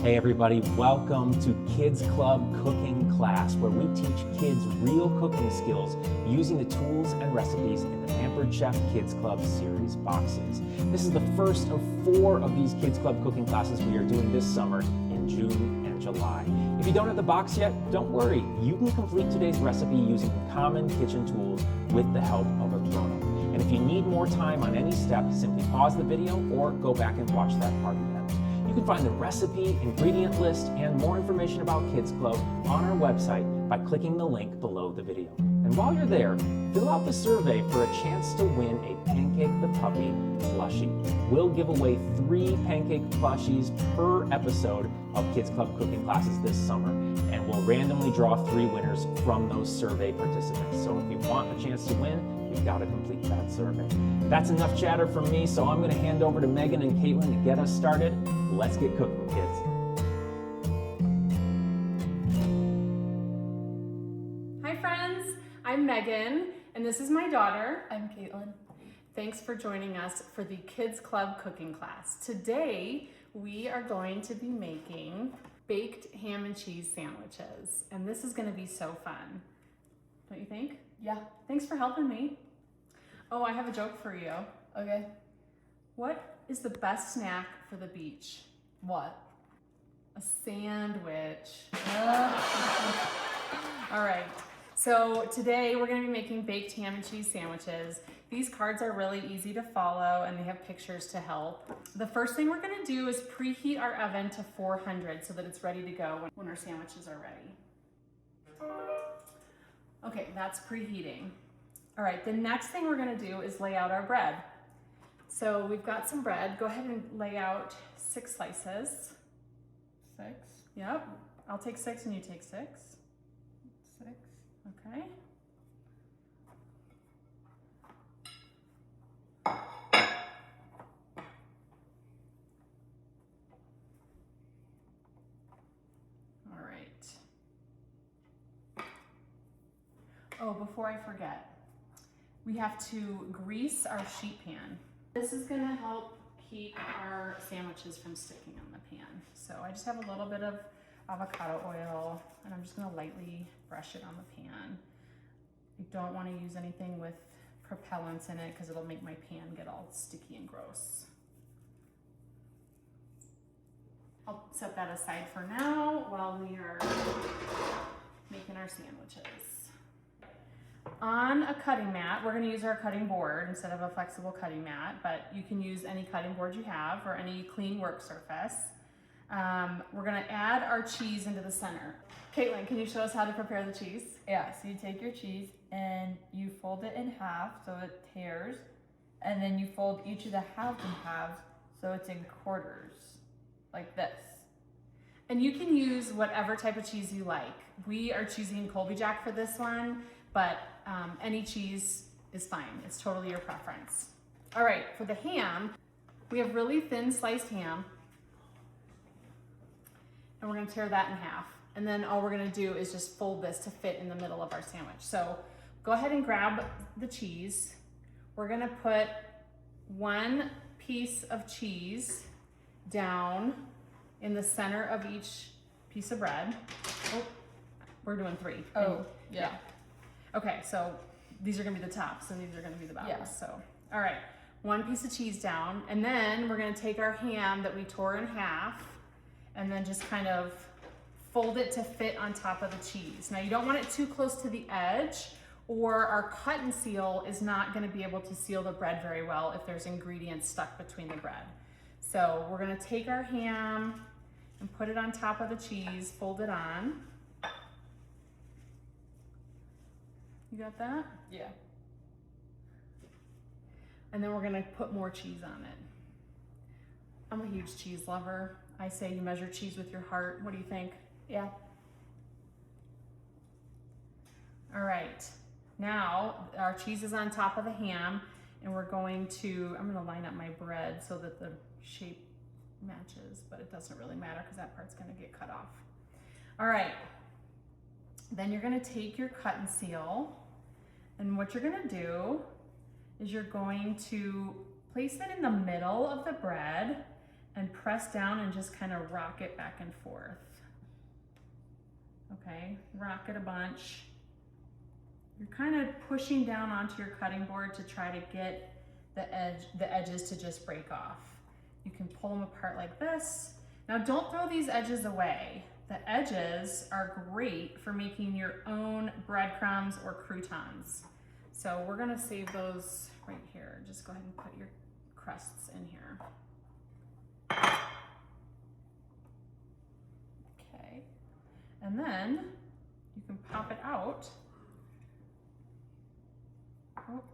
Hey everybody, welcome to Kids Club Cooking Class, where we teach kids real cooking skills using the tools and recipes in the Pampered Chef Kids Club series boxes. This is the first of 4 of these Kids Club cooking classes we are doing this summer in June and July. If you don't have the box yet, don't worry. You can complete today's recipe using common kitchen tools with the help of a grown-up. And if you need more time on any step, simply pause the video or go back and watch that part again. You can find the recipe, ingredient list, and more information about Kids Club on our website by clicking the link below the video. And while you're there, fill out the survey for a chance to win a Pancake the Puppy plushie. We'll give away 3 pancake plushies per episode of Kids Club cooking classes this summer, and we'll randomly draw 3 winners from those survey participants. So if you want a chance to win, you've got to complete that survey. That's enough chatter from me, so I'm going to hand over to Megan and Caitlin to get us started. Let's get cooking, kids. Hi friends, I'm Megan, and this is my daughter. I'm Caitlin. Thanks for joining us for the Kids Club cooking class. Today, we are going to be making baked ham and cheese sandwiches, and this is going to be so fun. Don't you think? Yeah. Thanks for helping me. Oh, I have a joke for you. Okay. What is the best snack for the beach? What? A sandwich. All right. So today we're going to be making baked ham and cheese sandwiches. These cards are really easy to follow and they have pictures to help. The first thing we're going to do is preheat our oven to 400 so that it's ready to go when our sandwiches are ready. Okay, that's preheating. All right, the next thing we're going to do is lay out our bread. So we've got some bread. Go ahead and lay out 6 slices. 6. Yep. I'll take 6 and you take 6. 6. Okay. All right. Oh, before I forget, we have to grease our sheet pan. This is going to help keep our sandwiches from sticking on the pan. So I just have a little bit of avocado oil and I'm just going to lightly brush it on the pan. I don't want to use anything with propellants in it because it'll make my pan get all sticky and gross. I'll set that aside for now while we are making our sandwiches. On a cutting mat, we're going to use our cutting board instead of a flexible cutting mat, but you can use any cutting board you have or any clean work surface. We're going to add our cheese into the center. Caitlin, can you show us how to prepare the cheese? Yeah, so you take your cheese and you fold it in half so it tears, and then you fold each of the halves in halves so it's in quarters, like this. And you can use whatever type of cheese you like. We are choosing Colby Jack for this one, but any cheese is fine. It's totally your preference. All right, for the ham, we have really thin sliced ham, and we're gonna tear that in half. And then all we're gonna do is just fold this to fit in the middle of our sandwich. So go ahead and grab the cheese. We're gonna put 1 piece of cheese down in the center of each piece of bread. Oh, we're doing 3. Oh, yeah. Okay, so these are gonna be the tops and these are gonna be the bottoms. Yeah. So, all right, 1 piece of cheese down, and then we're gonna take our ham that we tore in half and then just kind of fold it to fit on top of the cheese. Now you don't want it too close to the edge or our cut and seal is not gonna be able to seal the bread very well if there's ingredients stuck between the bread. So we're gonna take our ham and put it on top of the cheese, fold it on. You got that? Yeah. And then we're gonna put more cheese on it. I'm a huge cheese lover. I say you measure cheese with your heart. What do you think? Yeah. All right, now our cheese is on top of the ham and I'm gonna line up my bread so that the shape matches, but it doesn't really matter because that part's gonna get cut off. All right, then you're gonna take your cut and seal, and what you're gonna do is you're going to place it in the middle of the bread and press down and just kind of rock it back and forth. Okay, rock it a bunch. You're kind of pushing down onto your cutting board to try to get the edges to just break off. You can pull them apart like this. Now don't throw these edges away. The edges are great for making your own breadcrumbs or croutons. So we're gonna save those right here. Just go ahead and put your crusts in here. Okay, and then you can pop it out. Oh,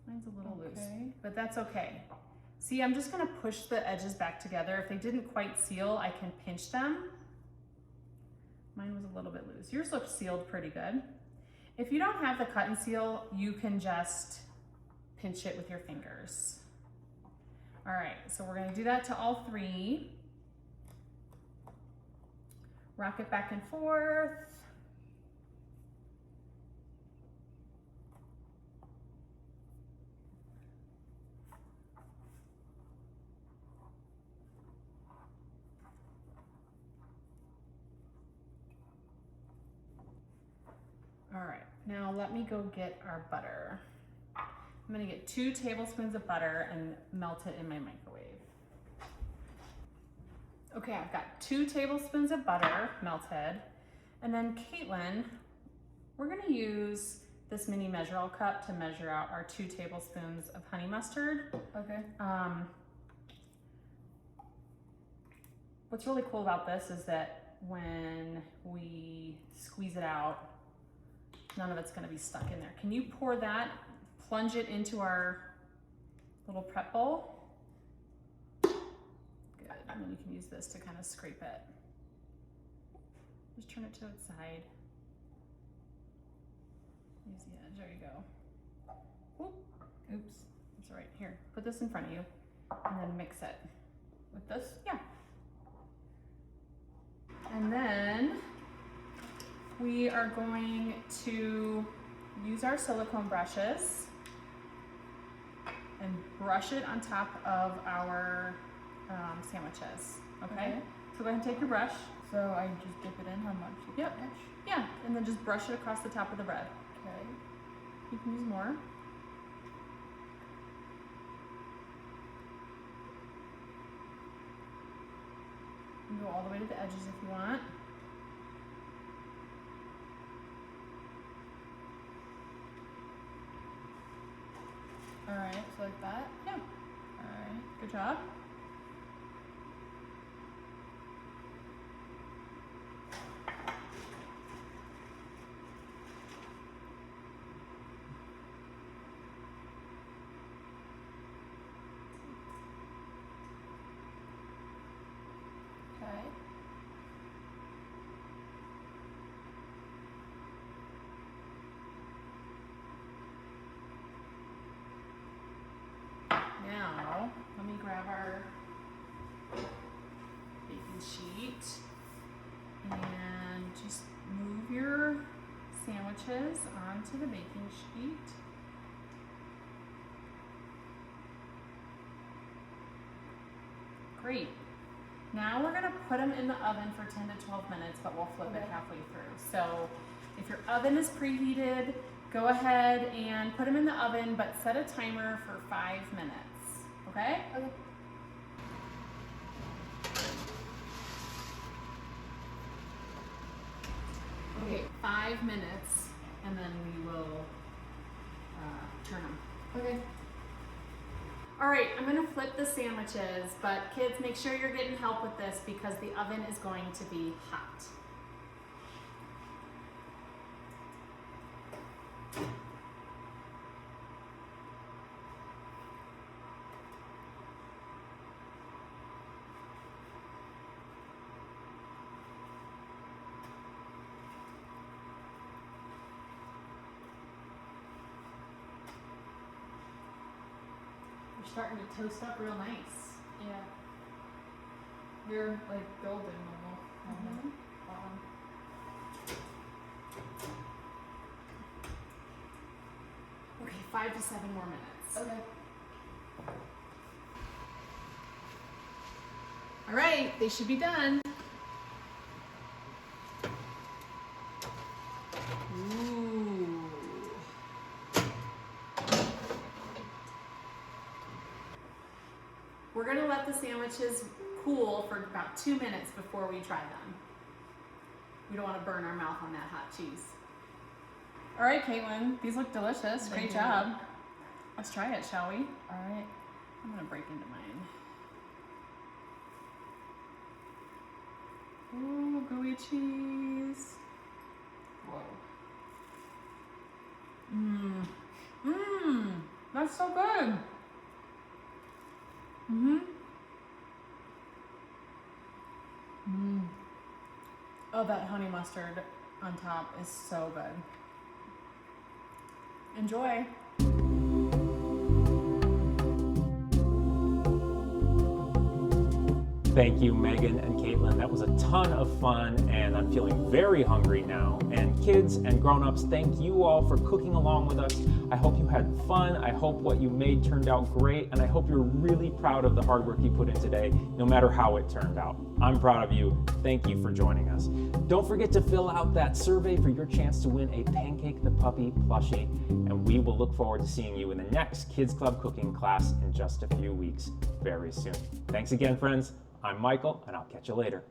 mine's a little loose, but that's okay. See, I'm just gonna push the edges back together. If they didn't quite seal, I can pinch them. Mine was a little bit loose. Yours looks sealed pretty good. If you don't have the cut and seal, you can just pinch it with your fingers. All right, so we're gonna do that to all three. Rock it back and forth. All right, now let me go get our butter. I'm gonna get 2 tablespoons of butter and melt it in my microwave. Okay, I've got 2 tablespoons of butter melted. And then Caitlin, we're gonna use this mini measure-all cup to measure out our 2 tablespoons of honey mustard. Okay. What's really cool about this is that when we squeeze it out, none of it's gonna be stuck in there. Can you pour that, plunge it into our little prep bowl? Good, and then you can use this to kind of scrape it. Just turn it to its side. Use the edge, there you go. Oop. Oops, that's all right. Here, put this in front of you and then mix it. With this? Yeah. And then we are going to use our silicone brushes and brush it on top of our sandwiches, okay? So go ahead and take your brush. So I just dip it in, how much? Yep. Yeah, and then just brush it across the top of the bread. Okay. You can use more. You can go all the way to the edges if you want. All right, so like that? Yeah. All right. Good job. Okay. Now, let me grab our baking sheet and just move your sandwiches onto the baking sheet. Great. Now we're gonna put them in the oven for 10 to 12 minutes, but we'll flip it halfway through. So if your oven is preheated, go ahead and put them in the oven, but set a timer for 5 minutes, okay? Okay. Okay, 5 minutes, and then we will turn them. Okay. All right, I'm gonna flip the sandwiches, but kids, make sure you're getting help with this because the oven is going to be hot. They're starting to toast up real nice. Yeah. You're like golden almost on the bottom. Okay, 5 to 7 more minutes. Okay. All right, they should be done. Ooh. We're gonna let the sandwiches cool for about 2 minutes before we try them. We don't want to burn our mouth on that hot cheese. All right, Caitlin, these look delicious. Great job. Let's try it, shall we? All right. I'm gonna break into mine. Ooh, gooey cheese. Whoa. That's so good. Oh, that honey mustard on top is so good. Enjoy. Thank you, Megan and Caitlin. That was a ton of fun, and I'm feeling very hungry now. And kids and grown-ups, thank you all for cooking along with us. I hope you had fun. I hope what you made turned out great, and I hope you're really proud of the hard work you put in today, no matter how it turned out. I'm proud of you. Thank you for joining us. Don't forget to fill out that survey for your chance to win a Pancake the Puppy plushie, and we will look forward to seeing you in the next Kids Club cooking class in just a few weeks, very soon. Thanks again, friends. I'm Michael, and I'll catch you later.